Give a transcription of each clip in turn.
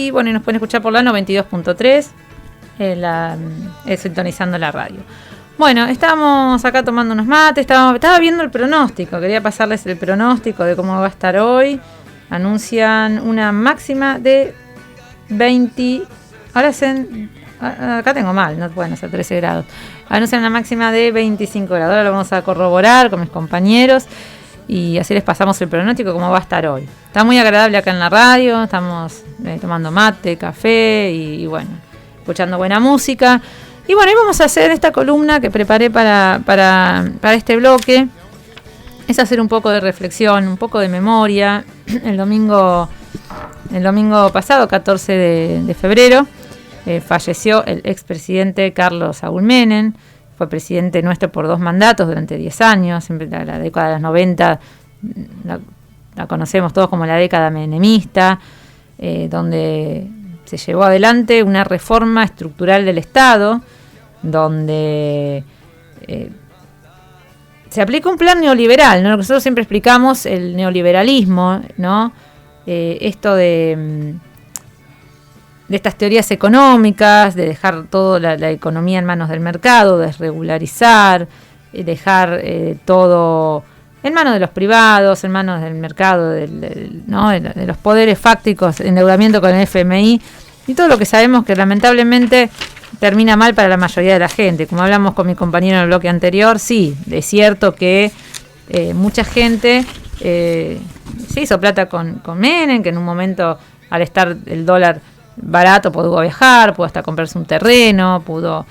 Y bueno, y nos pueden escuchar por la 92.3, sintonizando la radio. Bueno, estábamos acá tomando unos mates, estaba viendo el pronóstico, quería pasarles el pronóstico de cómo va a estar hoy. Anuncian una máxima de 20, acá tengo mal, no pueden hacer 13 grados. Anuncian una máxima de 25 grados, ahora lo vamos a corroborar con mis compañeros y así les pasamos el pronóstico cómo va a estar hoy. Está muy agradable acá en la radio, estamos tomando mate, café y bueno, escuchando buena música. Y bueno, hoy vamos a hacer esta columna que preparé para este bloque. Es hacer un poco de reflexión, un poco de memoria. El domingo pasado, 14 de febrero, falleció el expresidente Carlos Saúl Menem. Fue presidente nuestro por 2 mandatos durante 10 años. Siempre la década de los 90 la conocemos todos como la década menemista, donde se llevó adelante una reforma estructural del Estado, donde se aplica un plan neoliberal, ¿no? Lo que nosotros siempre explicamos, el neoliberalismo, ¿no? Esto de estas teorías económicas, de dejar toda la economía en manos del mercado, desregularizar, dejar todo en manos de los privados, en manos del mercado, ¿no? de los poderes fácticos, endeudamiento con el FMI, y todo lo que sabemos que lamentablemente termina mal para la mayoría de la gente. Como hablamos con mi compañero en el bloque anterior, sí, es cierto que mucha gente se hizo plata con Menem, que en un momento, al estar el dólar barato, pudo viajar, pudo hasta comprarse un terreno, pudo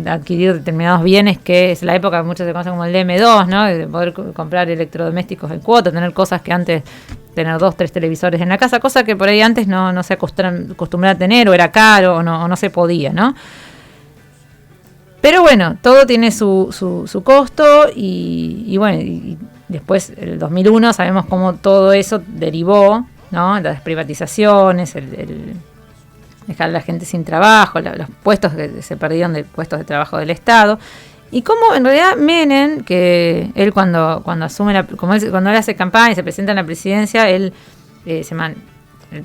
adquirir determinados bienes, que es la época que muchos se conocen como el DM2, ¿no? De poder comprar electrodomésticos en cuota, tener cosas que antes, tener 2, 3 televisores en la casa, cosa que por ahí antes no se acostumbraba a tener, o era caro, o no se podía, ¿no? Pero bueno, todo tiene su costo y bueno, y después el 2001 sabemos cómo todo eso derivó, ¿no? Las privatizaciones, el dejar a la gente sin trabajo, los puestos que se perdieron de puestos de trabajo del Estado. Y cómo en realidad Menem, que él cuando asume cuando él hace campaña y se presenta en la presidencia, él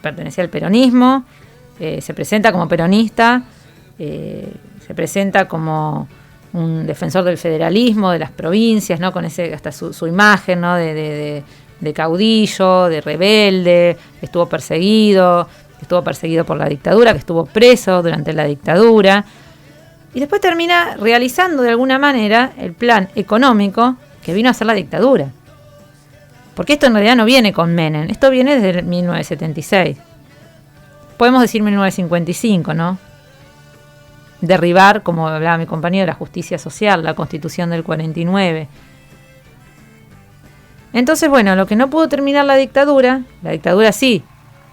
pertenecía al peronismo, se presenta como peronista, se presenta como un defensor del federalismo, de las provincias, ¿no? Con hasta su imagen, ¿no? de caudillo, de rebelde, estuvo perseguido por la dictadura, que estuvo preso durante la dictadura. Y después termina realizando de alguna manera el plan económico que vino a hacer la dictadura. Porque esto en realidad no viene con Menem, esto viene desde 1976. Podemos decir 1955, ¿no? Derribar, como hablaba mi compañero, la justicia social, la Constitución del 49. Entonces, bueno, lo que no pudo terminar la dictadura sí,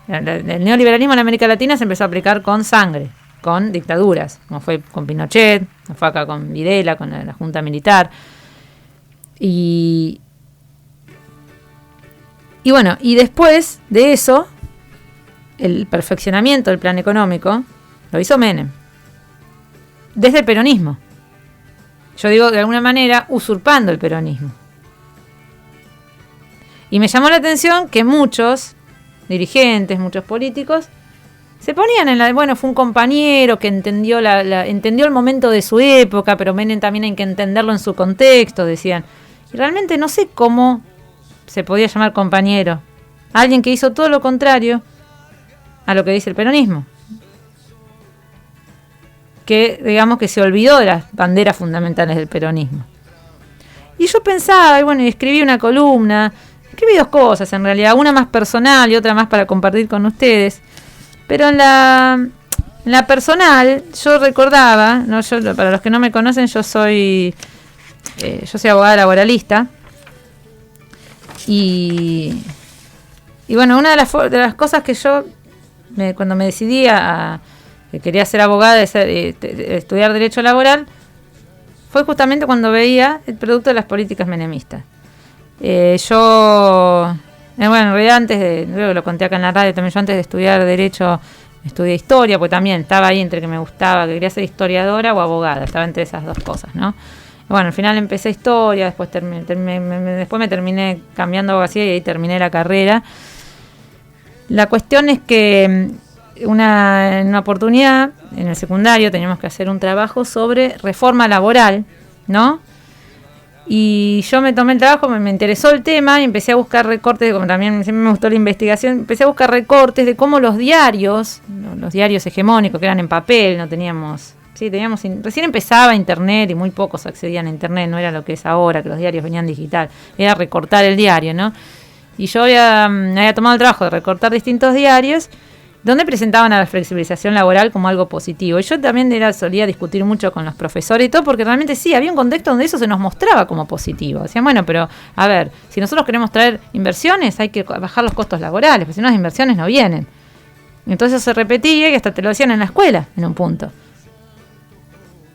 el neoliberalismo en América Latina se empezó a aplicar con sangre, con dictaduras, como fue con Pinochet, como fue acá con Videla, con la Junta Militar. Y bueno, y después de eso, el perfeccionamiento del plan económico lo hizo Menem, desde el peronismo. Yo digo, de alguna manera, usurpando el peronismo. Y me llamó la atención que muchos dirigentes, muchos políticos, se ponían fue un compañero que entendió entendió el momento de su época, pero Menem también hay que entenderlo en su contexto, decían. Y realmente no sé cómo se podía llamar compañero. Alguien que hizo todo lo contrario a lo que dice el peronismo. Que, digamos, que se olvidó de las banderas fundamentales del peronismo. Y yo pensaba, y escribí una columna. Escribí 2 cosas en realidad, una más personal y otra más para compartir con ustedes. Pero en la personal, yo recordaba, ¿no? Para los que no me conocen, yo soy abogada laboralista. Y bueno, una de las cosas que yo, cuando me decidí que quería ser abogada, de estudiar Derecho Laboral, fue justamente cuando veía el producto de las políticas menemistas. En realidad luego lo conté acá en la radio también, yo antes de estudiar Derecho estudié Historia, porque también estaba ahí entre que me gustaba, que quería ser historiadora o abogada, estaba entre esas 2 cosas, ¿no? Bueno, al final empecé Historia, después después me terminé cambiando a abogacía y ahí terminé la carrera. La cuestión es que en una oportunidad, en el secundario, teníamos que hacer un trabajo sobre reforma laboral, ¿no? Y yo me tomé el trabajo, me interesó el tema y empecé a buscar recortes, como también siempre me gustó la investigación, empecé a buscar recortes de cómo los diarios hegemónicos, que eran en papel, no teníamos... Sí, recién empezaba internet y muy pocos accedían a internet, no era lo que es ahora, que los diarios venían digital, era recortar el diario, ¿no? Y yo había tomado el trabajo de recortar distintos diarios donde presentaban a la flexibilización laboral como algo positivo. Y yo también solía discutir mucho con los profesores y todo, porque realmente sí, había un contexto donde eso se nos mostraba como positivo. Decían, bueno, pero a ver, si nosotros queremos traer inversiones, hay que bajar los costos laborales, porque si no las inversiones no vienen. Entonces se repetía y hasta te lo decían en la escuela, en un punto.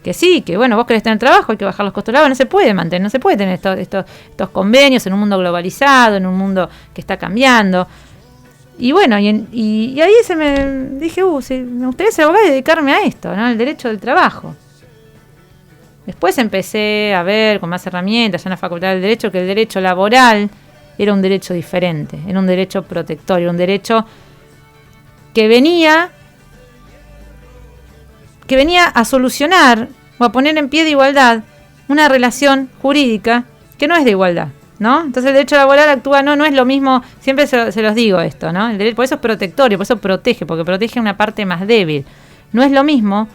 Que sí, que bueno, vos querés tener trabajo, hay que bajar los costos laborales, no se puede mantener, no se puede tener estos convenios en un mundo globalizado, en un mundo que está cambiando. Y bueno, y ahí dije, sí, me gustaría ser abogada y dedicarme a esto, ¿no? Al derecho del trabajo. Después empecé a ver con más herramientas, ya en la Facultad del Derecho, que el derecho laboral era un derecho diferente, era un derecho protector, era un derecho que venía a solucionar o a poner en pie de igualdad una relación jurídica que no es de igualdad, ¿no? Entonces el derecho laboral actúa, no es lo mismo, siempre se los digo esto, ¿no? El derecho, por eso es protectorio, por eso protege, porque protege una parte más débil. No es lo mismo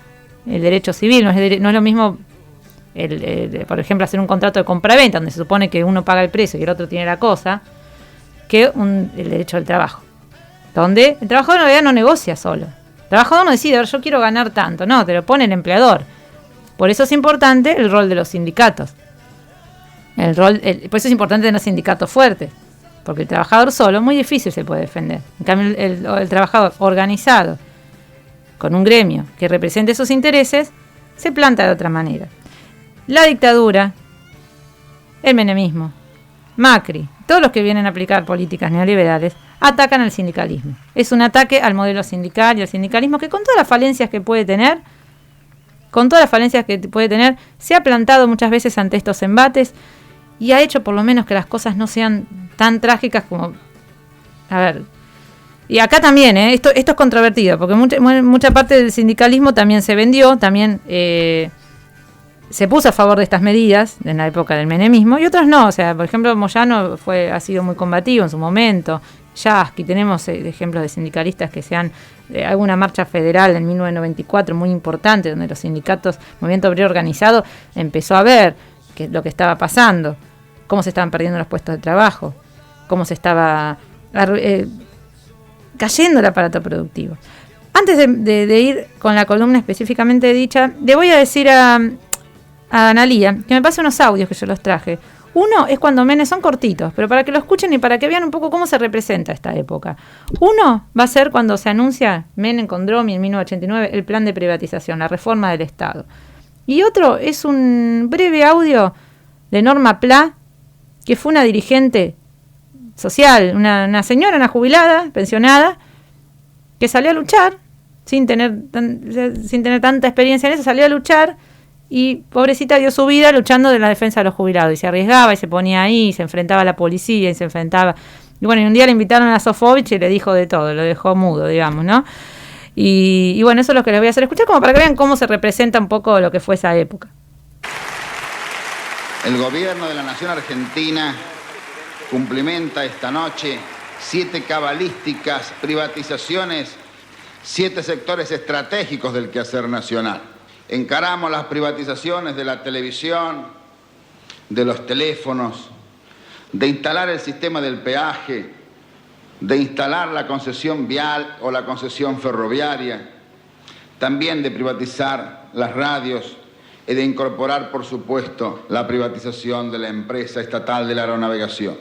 el derecho civil, no es lo mismo, por ejemplo, hacer un contrato de compraventa, donde se supone que uno paga el precio y el otro tiene la cosa, que el derecho del trabajo, donde el trabajador en realidad no negocia solo. El trabajador no decide, a ver, yo quiero ganar tanto, no, te lo pone el empleador. Por eso es importante el rol de los sindicatos. Por eso es importante tener sindicatos fuertes, porque el trabajador solo muy difícil se puede defender. En cambio, el trabajador organizado, con un gremio que represente sus intereses, se planta de otra manera. La dictadura, el menemismo, Macri, todos los que vienen a aplicar políticas neoliberales, atacan al sindicalismo. Es un ataque al modelo sindical y al sindicalismo que con todas las falencias que puede tener, se ha plantado muchas veces ante estos embates y ha hecho por lo menos que las cosas no sean tan trágicas como... A ver, y acá también, esto es controvertido, porque mucha parte del sindicalismo también se vendió, también se puso a favor de estas medidas en la época del menemismo, y otros no. O sea, por ejemplo, Moyano ha sido muy combativo en su momento. Yasky, tenemos ejemplos de sindicalistas que alguna marcha federal en 1994 muy importante, donde los sindicatos, movimiento obrero organizado, empezó a ver lo que estaba pasando, cómo se estaban perdiendo los puestos de trabajo, cómo se estaba cayendo el aparato productivo. Antes de ir con la columna específicamente dicha, le voy a decir a Analía que me pase unos audios que yo los traje. Uno es cuando Menem, son cortitos, pero para que lo escuchen y para que vean un poco cómo se representa esta época. Uno va a ser cuando se anuncia Menem con Dromi en 1989 el plan de privatización, la reforma del Estado. Y otro es un breve audio de Norma Pla, que fue una dirigente social, una señora, una jubilada, pensionada, que salió a luchar, sin tener tanta experiencia en eso, salió a luchar. Y pobrecita dio su vida luchando de la defensa de los jubilados y se arriesgaba y se ponía ahí y se enfrentaba a la policía y se enfrentaba. Y bueno, y un día le invitaron a Sofovich y le dijo de todo, lo dejó mudo, digamos, ¿no? Y bueno, eso es lo que les voy a hacer escuchar como para que vean cómo se representa un poco lo que fue esa época. El gobierno de la Nación Argentina cumplimenta esta noche 7 cabalísticas privatizaciones, 7 sectores estratégicos del quehacer nacional. Encaramos las privatizaciones de la televisión, de los teléfonos, de instalar el sistema del peaje, de instalar la concesión vial o la concesión ferroviaria, también de privatizar las radios y de incorporar, por supuesto, la privatización de la empresa estatal de la aeronavegación.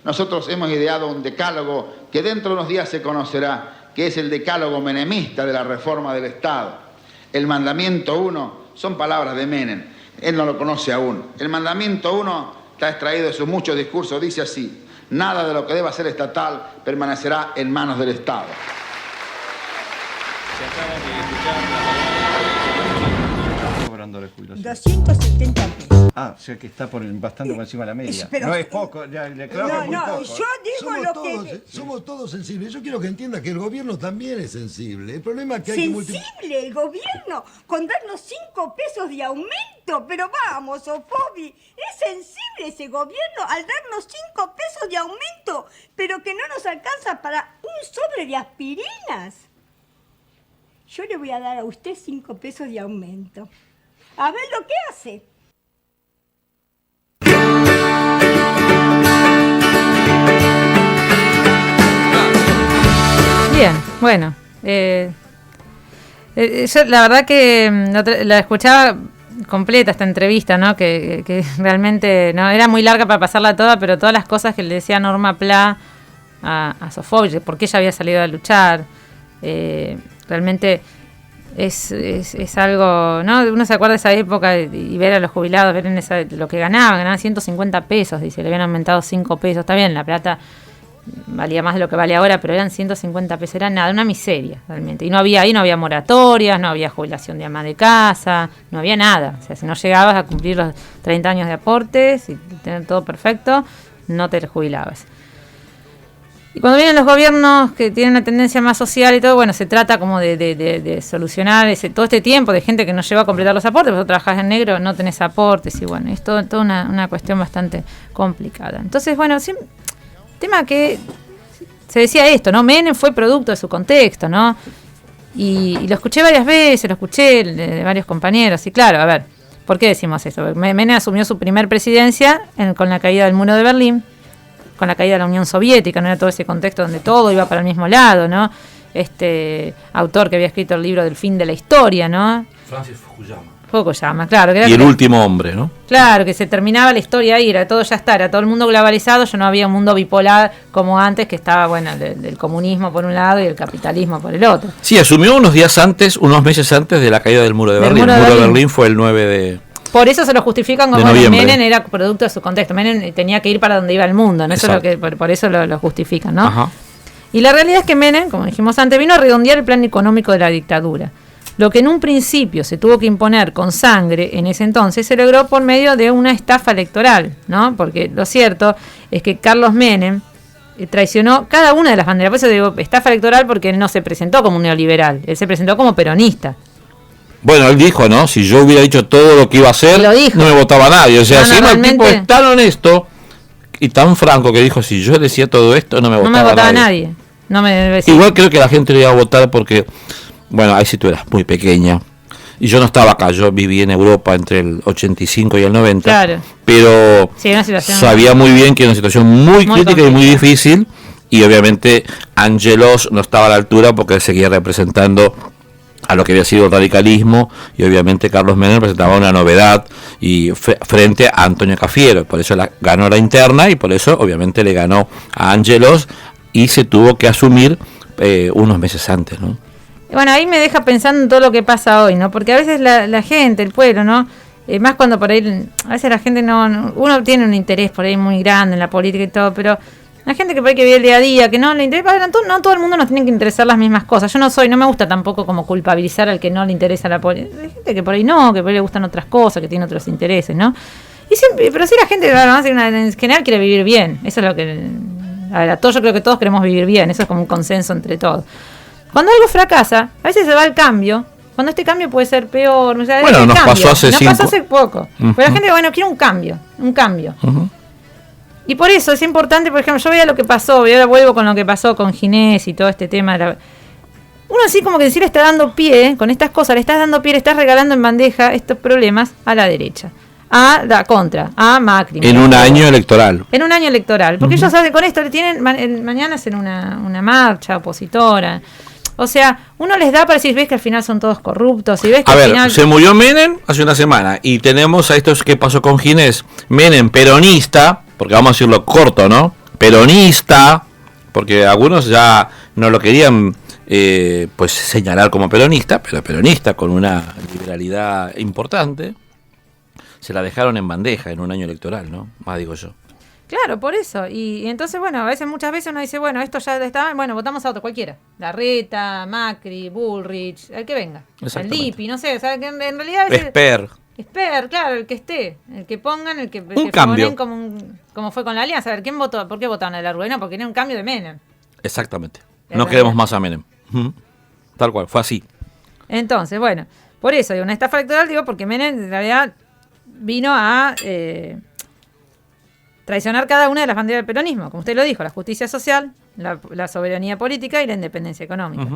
Nosotros hemos ideado un decálogo que dentro de unos días se conocerá, que es el decálogo menemista de la reforma del Estado. El mandamiento 1 son palabras de Menem, él no lo conoce aún. El mandamiento 1 está extraído de sus muchos discursos, dice así: nada de lo que deba ser estatal permanecerá en manos del Estado. cobrando la jubilación? 270 pesos. Ah, o sea que está bastante por encima de la media. Pero, no es poco, ya, claro que es muy poco. Yo digo somos todos sensibles. Yo quiero que entienda que el gobierno también es sensible. El problema es que hay que ¿sensible el gobierno con darnos 5 pesos de aumento? Pero vamos, Sofobi, es sensible ese gobierno al darnos 5 pesos de aumento, pero que no nos alcanza para un sobre de aspirinas. Yo le voy a dar a usted 5 pesos de aumento. A ver lo que hace. Bien, bueno. Yo la verdad que la escuchaba completa esta entrevista, ¿no? Que realmente no era muy larga para pasarla toda, pero todas las cosas que le decía Norma Pla a Sofovich, por qué ella había salido a luchar, realmente es algo, ¿no? Uno se acuerda de esa época y ver a los jubilados, ver en lo que ganaban 150 pesos, dice, le habían aumentado 5 pesos, está bien, la plata valía más de lo que vale ahora, pero eran 150 pesos, era nada, una miseria realmente. Y no había moratorias, no había jubilación de ama de casa, no había nada. O sea, si no llegabas a cumplir los 30 años de aportes y tener todo perfecto, no te jubilabas. Y cuando vienen los gobiernos que tienen una tendencia más social y todo, bueno, se trata como de solucionar todo este tiempo de gente que no llegó a completar los aportes, vos trabajás en negro, no tenés aportes, y bueno, es toda una cuestión bastante complicada. Entonces, bueno, tema que se decía esto, ¿no? Menem fue producto de su contexto, ¿no? Y lo escuché varias veces, lo escuché de varios compañeros, y claro, a ver, ¿por qué decimos esto? Menem asumió su primer presidencia con la caída del muro de Berlín, con la caída de la Unión Soviética, no era todo ese contexto donde todo iba para el mismo lado, ¿no? Este autor que había escrito el libro del fin de la historia, ¿no? Francis Fukuyama. Fukuyama, claro. Y el último hombre, ¿no? Claro, que se terminaba la historia ahí, era todo ya está, era todo el mundo globalizado, ya no había un mundo bipolar como antes, que estaba, bueno, del comunismo por un lado y el capitalismo por el otro. Sí, asumió unos meses antes de la caída del muro de Berlín. El muro de Berlín fue el 9 de... Por eso se lo justifican como que Menem era producto de su contexto. Menem tenía que ir para donde iba el mundo, ¿no? Eso es lo que, por eso lo justifican, ¿no? Ajá. Y la realidad es que Menem, como dijimos antes, vino a redondear el plan económico de la dictadura. Lo que en un principio se tuvo que imponer con sangre en ese entonces se logró por medio de una estafa electoral, ¿no? Porque lo cierto es que Carlos Menem traicionó cada una de las banderas. Por eso digo estafa electoral, porque él no se presentó como un neoliberal, él se presentó como peronista. Bueno, él dijo, ¿no? Si yo hubiera dicho todo lo que iba a hacer, no me votaba nadie. O sea, si el tipo es tan honesto y tan franco que dijo, si yo decía todo esto, no me votaba nadie. Igual creo que la gente le iba a votar porque, bueno, ahí sí tú eras muy pequeña. Y yo no estaba acá, yo viví en Europa entre el 85 y el 90. Claro. Pero sí, sabía muy bien que era una situación muy crítica y muy difícil. Y obviamente Ángelos no estaba a la altura porque él seguía representando a lo que había sido el radicalismo, y obviamente Carlos Menem presentaba una novedad y frente a Antonio Cafiero, por eso ganó la interna y por eso obviamente le ganó a Ángelos y se tuvo que asumir unos meses antes, ¿no? Bueno, ahí me deja pensando en todo lo que pasa hoy, ¿no? Porque a veces la gente, el pueblo, ¿no? Más cuando por ahí, a veces la gente uno tiene un interés por ahí muy grande en la política y todo, pero la gente que por ahí que vive el día a día, que no le interesa, no todo el mundo nos tiene que interesar las mismas cosas. Yo no me gusta tampoco como culpabilizar al que no le interesa la política. Hay gente que por ahí no, que por ahí le gustan otras cosas, que tiene otros intereses, ¿no? Y siempre, pero sí la gente, en general quiere vivir bien. Eso es lo que, yo creo que todos queremos vivir bien, eso es como un consenso entre todos. Cuando algo fracasa, a veces se va al cambio. Cuando este cambio puede ser peor, o sea, bueno, nos pasó hace poco. Pero la gente, quiere un cambio. Y por eso es importante, por ejemplo, yo veía lo que pasó, y ahora vuelvo con lo que pasó con Ginés y todo este tema. Uno así como que sí le está dando pie, con estas cosas, le estás regalando en bandeja estos problemas a la derecha, a la contra, a Macri. En un año electoral. Porque ellos saben, con esto le tienen, mañana hacen una marcha opositora. O sea, uno les da para decir, ves que al final son todos corruptos. Y ves que final... se murió Menem hace una semana y tenemos a estos que pasó con Ginés. Menem peronista, porque vamos a decirlo corto, ¿no? Peronista, porque algunos ya no lo querían pues señalar como peronista, pero peronista con una liberalidad importante. Se la dejaron en bandeja en un año electoral, ¿no? Más digo yo. Claro, por eso. Y entonces, bueno, muchas veces uno dice, bueno, esto ya está, bueno, votamos a otro, cualquiera. Larreta, Macri, Bullrich, el que venga. El Lippi, no sé, o sea, que en realidad... Esper, claro, el que esté, el que pongan, el que cambio. Como fue con la Alianza. A ver, ¿quién votó? ¿Por qué votaron a la Rubén? No, porque era un cambio de Menem. Exactamente. No queremos más a Menem. Tal cual, fue así. Entonces, bueno, por eso, una estafa electoral, digo, porque Menem en realidad vino a traicionar cada una de las banderas del peronismo, como usted lo dijo, la justicia social, la soberanía política y la independencia económica.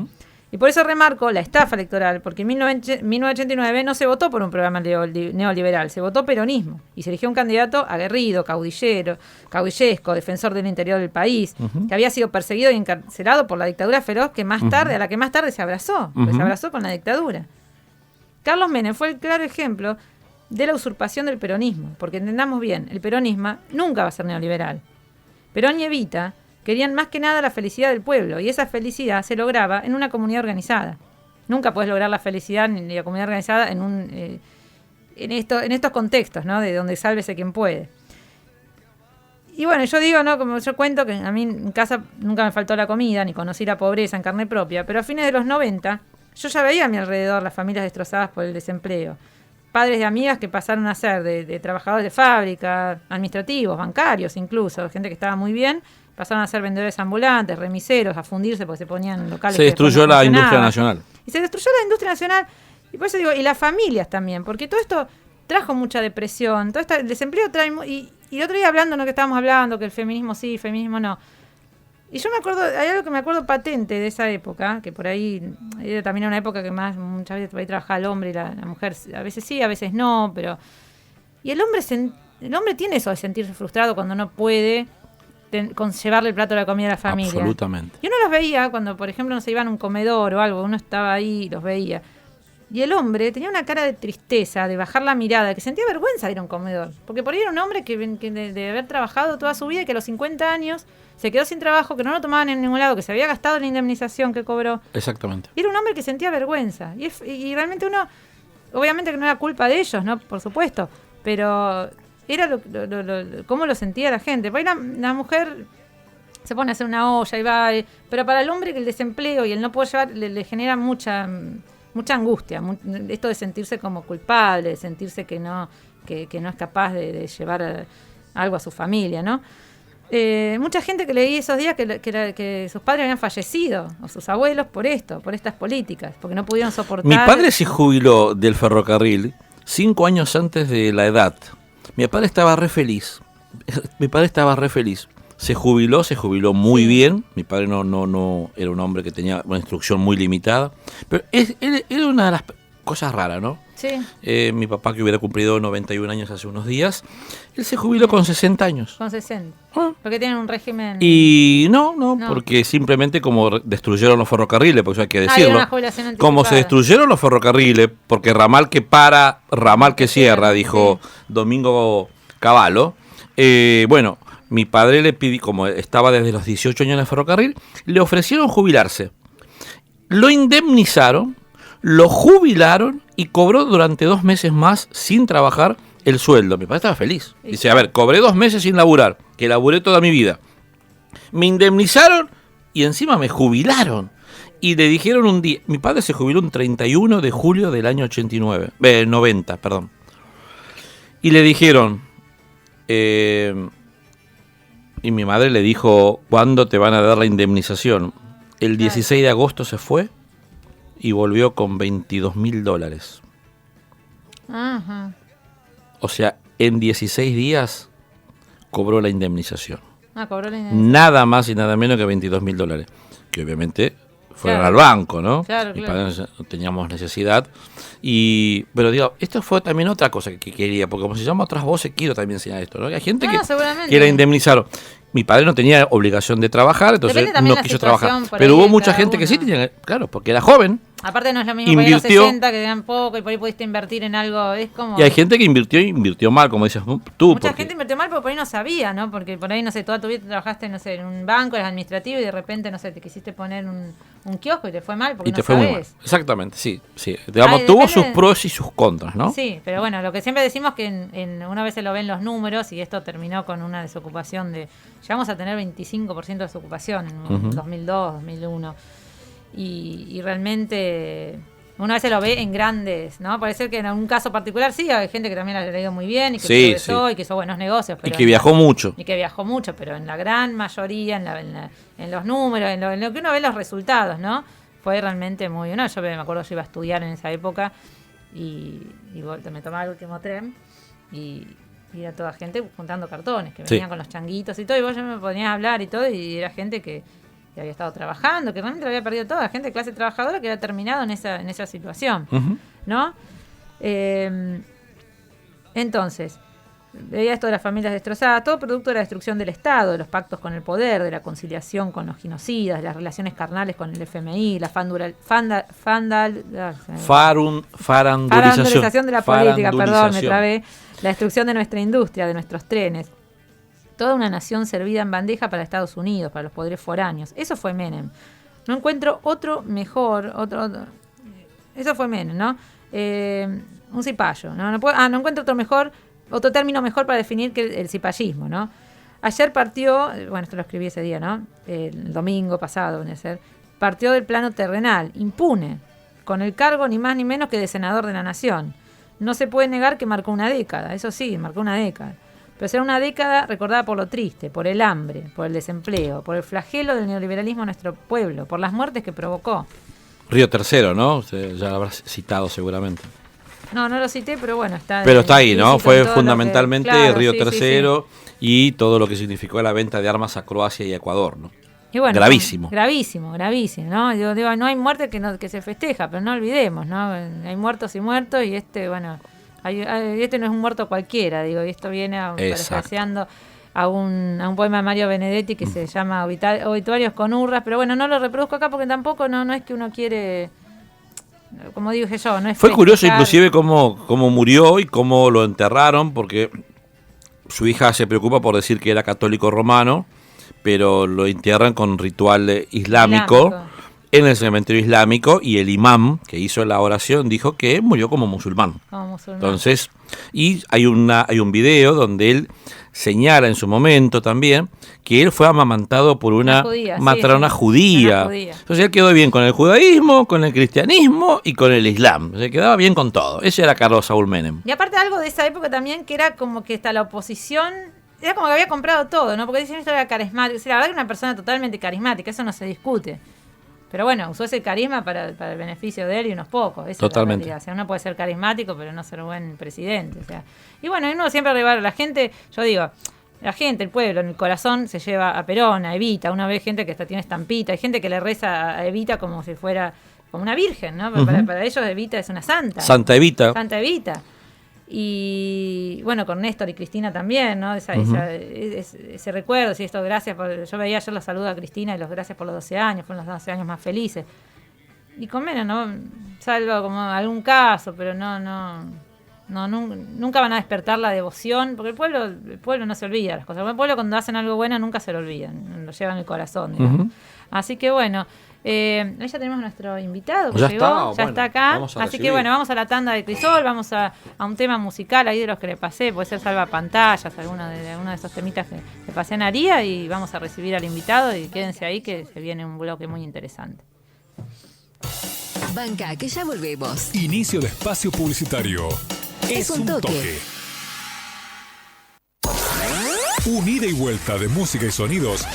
Y por eso remarco la estafa electoral, porque en 1989 no se votó por un programa neoliberal, se votó peronismo. Y se eligió un candidato aguerrido, caudillesco, defensor del interior del país, que había sido perseguido y encarcelado por la dictadura feroz a la que más tarde se abrazó, se abrazó con la dictadura. Carlos Menem fue el claro ejemplo de la usurpación del peronismo, porque entendamos bien, el peronismo nunca va a ser neoliberal. Perón y Evita querían más que nada la felicidad del pueblo, y esa felicidad se lograba en una comunidad organizada. Nunca puedes lograr la felicidad ni la comunidad organizada en estos contextos, ¿no? De donde sálvese quien puede. Y bueno, yo digo, ¿no? Como yo cuento, que a mí en casa nunca me faltó la comida, ni conocí la pobreza en carne propia, pero a fines de los 90 yo ya veía a mi alrededor las familias destrozadas por el desempleo. Padres de amigas que pasaron a ser de trabajadores de fábrica, administrativos, bancarios incluso, gente que estaba muy bien, pasaron a ser vendedores ambulantes, remiseros, a fundirse porque se ponían locales. Se destruyó la industria nacional. Y se destruyó la industria nacional. Y por eso digo, y las familias también, porque todo esto trajo mucha depresión, el desempleo trae... Y el otro día hablando, ¿no? Que estábamos hablando, que el feminismo sí, el feminismo no. Y yo me acuerdo, hay algo que me acuerdo patente de esa época, que por ahí era también una época que muchas veces por ahí trabajaba el hombre y la mujer, a veces sí, a veces no, pero... Y el hombre tiene eso de sentirse frustrado cuando no puede llevarle el plato de la comida a la familia. Absolutamente. Y uno los veía cuando, por ejemplo, no se iban a un comedor o algo, uno estaba ahí y los veía. Y el hombre tenía una cara de tristeza, de bajar la mirada, que sentía vergüenza de ir a un comedor. Porque por ahí era un hombre que de haber trabajado toda su vida y que a los 50 años se quedó sin trabajo, que no lo tomaban en ningún lado, que se había gastado la indemnización que cobró. Exactamente. Y era un hombre que sentía vergüenza. Y realmente uno, obviamente que no era culpa de ellos, ¿no? Por supuesto, pero era cómo lo sentía la gente. Por ahí la mujer se pone a hacer una olla y va... Pero para el hombre que el desempleo y el no poder llevar le genera mucha angustia, esto de sentirse como culpable, de sentirse que no es capaz de llevar algo a su familia, ¿no? Mucha gente que leí esos días que sus padres habían fallecido, o sus abuelos, por estas políticas, porque no pudieron soportar... Mi padre se jubiló del ferrocarril 5 años antes de la edad. Mi padre estaba re feliz. Se jubiló muy bien. Mi padre no era un hombre que tenía una instrucción muy limitada. Pero era una de las cosas raras, ¿no? Sí. Mi papá, que hubiera cumplido 91 años hace unos días, él se jubiló con 60 años. Con 60. Porque tienen un régimen... Y no, porque simplemente como destruyeron los ferrocarriles, porque eso hay que decirlo. Como se destruyeron los ferrocarriles, porque ramal que para, ramal que cierra, dijo Domingo Cavallo. Bueno, mi padre le pidió, como estaba desde los 18 años en el ferrocarril, le ofrecieron jubilarse. Lo indemnizaron, lo jubilaron y cobró durante 2 meses más sin trabajar el sueldo. Mi padre estaba feliz. Dice, a ver, cobré 2 meses sin laburar, que laburé toda mi vida. Me indemnizaron y encima me jubilaron. Y le dijeron un día, mi padre se jubiló un 31 de julio del año 90, perdón. Y le dijeron, y mi madre le dijo, ¿cuándo te van a dar la indemnización? El 16 de agosto se fue y volvió con $22,000. Ajá. O sea, en 16 días cobró la indemnización. Cobró la indemnización. Nada más y nada menos que $22,000. Que obviamente fueron al banco, ¿no? Claro. Para no teníamos necesidad. Pero digo, esto fue también otra cosa que quería, porque como se llama otras voces, quiero también enseñar esto, ¿no? Hay gente que la indemnizaron. Mi padre no tenía obligación de trabajar, entonces no quiso trabajar. Pero hubo mucha gente que sí tenía, claro, porque era joven Aparte no es lo mismo para ir a los 60, que ganan poco y por ahí pudiste invertir en algo, es como... Y hay gente que invirtió mal, como dices tú. Mucha gente invirtió mal, pero por ahí no sabía, ¿no? Porque por ahí, no sé, toda tu vida trabajaste, no sé, en un banco, eres administrativo y de repente, no sé, te quisiste poner un kiosco y te fue mal porque no sabés. Muy mal. Exactamente, sí. Digamos, tuvo sus pros y sus contras, ¿no? Sí, pero bueno, lo que siempre decimos que una vez se lo ven los números y esto terminó con una desocupación llegamos a tener 25% de desocupación en 2002, 2001. Y realmente una vez se lo ve en grandes, ¿no? Parece que en algún caso particular sí, hay gente que también ha ido muy bien y que progresó y que hizo buenos negocios. Pero y que viajó mucho. Y que viajó mucho, pero en la gran mayoría, en los números, en lo que uno ve los resultados, ¿no? Fue realmente muy... No, yo me acuerdo, yo iba a estudiar en esa época y me tomaba el último tren y era toda gente juntando cartones, que venían con los changuitos y todo, y vos ya me ponías a hablar y todo, y era gente que había estado trabajando, que realmente lo había perdido toda, gente de clase trabajadora que había terminado en esa situación, ¿no? Entonces, veía esto de las familias destrozadas, todo producto de la destrucción del Estado, de los pactos con el poder, de la conciliación con los genocidas, de las relaciones carnales con el FMI, la farandurización de la política, perdón, me trabé, la destrucción de nuestra industria, de nuestros trenes. Toda una nación servida en bandeja para Estados Unidos, para los poderes foráneos. Eso fue Menem. No encuentro otro mejor, eso fue Menem, ¿no? Un cipayo, ¿no? No encuentro otro término mejor para definir que el cipallismo, ¿no? Ayer partió, bueno, esto lo escribí ese día, ¿no? El domingo pasado, viene a ser, partió del plano terrenal, impune, con el cargo ni más ni menos que de senador de la nación. No se puede negar que marcó una década, eso sí, marcó una década. Pero será una década recordada por lo triste, por el hambre, por el desempleo, por el flagelo del neoliberalismo en nuestro pueblo, por las muertes que provocó. Río Tercero, ¿no? Usted ya lo habrá citado seguramente. No lo cité, pero bueno, está... Pero está ahí, ¿no? Fue fundamentalmente Río Tercero y todo lo que significó la venta de armas a Croacia y a Ecuador, ¿no? Y bueno, gravísimo, ¿no? Digo, no hay muerte que se festeja, pero no olvidemos, ¿no? Hay muertos y muertos y bueno... Este no es un muerto cualquiera, digo, y esto viene parafraseando a un poema de Mario Benedetti que se llama Obituarios con urras, pero bueno, no lo reproduzco acá porque tampoco no es que uno quiere, como dije yo, no es... Fue curioso inclusive cómo murió y cómo lo enterraron, porque su hija se preocupa por decir que era católico romano, pero lo entierran con ritual islámico. En el cementerio islámico, y el imam que hizo la oración dijo que murió como musulmán. Entonces, y hay un video donde él señala en su momento también que él fue amamantado por una matrona judía. Entonces él quedó bien con el judaísmo, con el cristianismo y con el islam. Se quedaba bien con todo. Ese era Carlos Saúl Menem. Y aparte algo de esa época también, que era como que hasta la oposición... Era como que había comprado todo, ¿no? Porque dicen esto era carismático. O sea, la verdad que una persona totalmente carismática, eso no se discute. Pero bueno, usó ese carisma para el beneficio de él y unos pocos. Esa totalmente. Es la realidad. O sea, uno puede ser carismático, pero no ser buen presidente. O sea, y bueno, uno siempre arriba la gente, yo digo, la gente, el pueblo, en el corazón se lleva a Perón, a Evita. Una vez gente que hasta tiene estampita, hay gente que le reza a Evita como si fuera como una virgen, ¿no? Para ellos Evita es una santa. Santa Evita. Santa Evita. Y bueno, con Néstor y Cristina también, ¿no? Ese recuerdo, sí, esto, gracias por... Yo veía ayer los saludos a Cristina y los gracias por los 12 años, fueron los 12 años más felices. Y con Menem, ¿no? Salvo como algún caso, pero nunca van a despertar la devoción, porque el pueblo no se olvida las cosas. El pueblo cuando hacen algo bueno nunca se lo olvidan, lo llevan en el corazón, digamos. Así que bueno... ahí ya tenemos a nuestro invitado que llegó, está acá. Así que bueno, vamos a la tanda de Crisol, vamos a un tema musical ahí de los que le pasé, puede ser salvapantallas, alguno de esos temitas que le pasé a Naría, y vamos a recibir al invitado y quédense ahí que se viene un bloque muy interesante. Banca, que ya volvemos. Inicio de espacio publicitario. Es un toque. Un ida y vuelta de música y sonidos